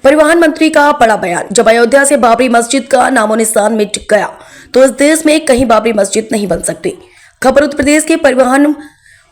परिवहन मंत्री का बड़ा बयान। जब अयोध्या से बाबरी मस्जिद का नामो निशान मिट गया तो इस देश में कहीं बाबरी मस्जिद नहीं बन सकती। खबर उत्तर प्रदेश के परिवहन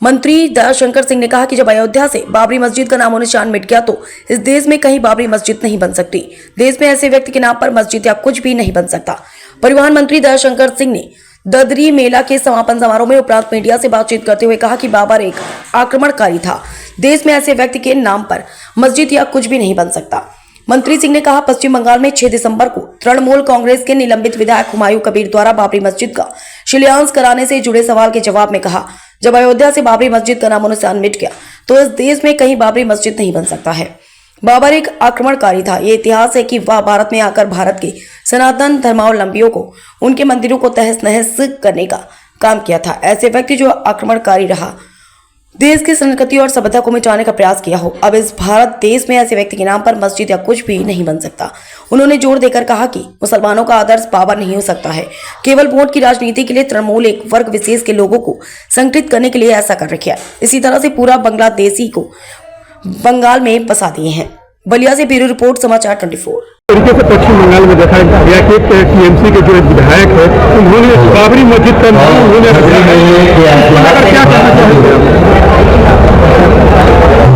मंत्री दयाशंकर सिंह ने कहा कि जब अयोध्या से बाबरी मस्जिद का नामो निशान मिट गया तो इस देश में कहीं बाबरी मस्जिद नहीं बन सकती। देश में ऐसे व्यक्ति के नाम पर मस्जिद या कुछ भी नहीं बन सकता। परिवहन मंत्री दयाशंकर सिंह ने ददरी मेला के समापन समारोह में उपरांत मीडिया से बातचीत करते हुए कहा कि बाबर एक आक्रमणकारी था। देश में ऐसे व्यक्ति के नाम पर मस्जिद या कुछ भी नहीं बन सकता। मंत्री सिंह ने कहा, पश्चिम बंगाल में 6 दिसंबर को तृणमूल कांग्रेस के निलंबित विधायक हुमायूं कबीर द्वारा बाबरी मस्जिद का शिलान्यास कराने से जुड़े सवाल के जवाब में कहा, जब अयोध्या से बाबरी मस्जिद का नामो निशान मिट गया तो इस देश में कहीं बाबरी मस्जिद नहीं बन सकता है। बाबर एक आक्रमणकारी था। ये इतिहास है कि वह भारत में आकर भारत के सनातन धर्मावलंबियों को उनके मंदिरों को तहस नहस करने का काम किया था। ऐसे व्यक्ति जो आक्रमणकारी रहा, देश की संस्कृति और सभ्यता को मिटाने का प्रयास किया हो। अब इस भारत देश में ऐसे व्यक्ति के नाम पर मस्जिद या कुछ भी नहीं बन सकता। उन्होंने जोर देकर कहा कि मुसलमानों का आदर्श बाबर नहीं हो सकता है। केवल वोट की राजनीति के लिए तृणमूल एक वर्ग विशेष के लोगों को संगठित करने के लिए ऐसा कर रखा है। इसी तरह से पूरा बांग्लादेशी को बंगाल में फंसा दिए हैं। बलिया से ब्यूरो रिपोर्ट, समाचार 24। तरीके से पश्चिम बंगाल में देखा गया कि टीएमसी के जो विधायक है उन्होंने बाबरी मस्जिद का नाम उन्होंने क्या कहना चाहेंगे?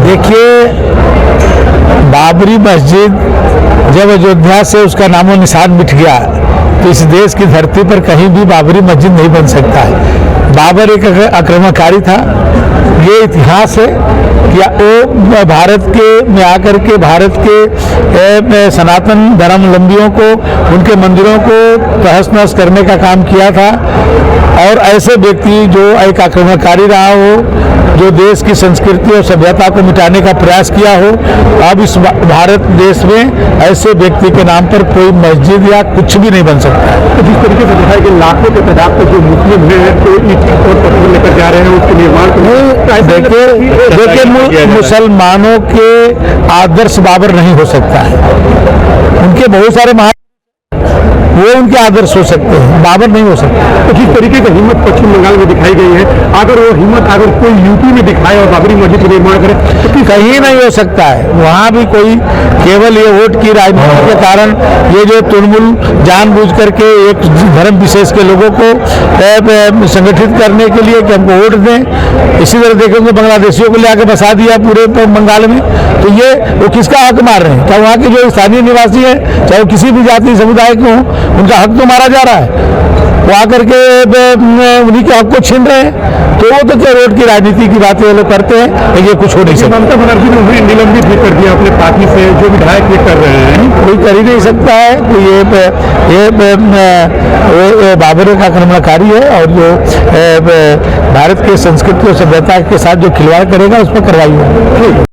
देखिए, बाबरी मस्जिद जब अयोध्या से उसका नामो निशान मिट गया तो इस देश की धरती पर कहीं भी बाबरी मस्जिद नहीं बन सकता है। बाबर एक आक्रमणकारी था। ये इतिहास है कि वो भारत के में आकर के भारत के सनातन धर्मावलंबियों को उनके मंदिरों को तहस नहस करने का काम किया था। और ऐसे व्यक्ति जो एक आक्रमणकारी रहा हो, जो देश की संस्कृति और सभ्यता को मिटाने का प्रयास किया हो, अब इस भारत देश में ऐसे व्यक्ति के नाम पर कोई मस्जिद या कुछ भी नहीं बन सकता है। तो जिस तरीके से दिखाई कि लाखों के तादाद में जो मुस्लिम हैं तो ईंट और पत्थर लेकर जा रहे हैं उसके निर्माण को देखिए, मुसलमानों के आदर्श बाबर नहीं हो सकता है। उनके बहुत सारे वो उनके आदर्श हो सकते हैं, बाबर नहीं हो सकता। तो जिस तरीके की हिम्मत पश्चिम बंगाल में दिखाई गई है, अगर वो हिम्मत अगर कोई यूपी में दिखाए और बाबरी मस्जिद का निर्माण करे तो कहीं नहीं हो सकता है। वहाँ भी कोई केवल ये वोट की राजनीति के कारण ये जो तृणमूल जानबूझ करके एक धर्म विशेष के लोगों को संगठित करने के लिए कि हमको वोट दें, इसी तरह देखेंगे बांग्लादेशियों को ले आकर बसा दिया पूरे बंगाल में, तो ये वो किसका हक मार रहे हैं? क्या वहाँ के जो स्थानीय निवासी है, चाहे वो किसी भी जाति समुदाय के हों, उनका हक तो मारा जा रहा है। वो आकर के उन्हीं के हक को छीन रहे हैं। तो वो तो क्या रोड की राजनीति की बातें ये लोग करते हैं, लेकिन ये कुछ हो नहीं सकता। ममता बनर्जी ने उन्हें निलंबित भी कर दिया अपने पार्टी से, जो विधायक ये कर रहे हैं। कोई कर ही नहीं सकता है। तो ये बाबर का आक्रमणकारी है और जो भारत के संस्कृति और सभ्यता के साथ जो खिलवाड़ करेगा उस पर कार्रवाई होगी।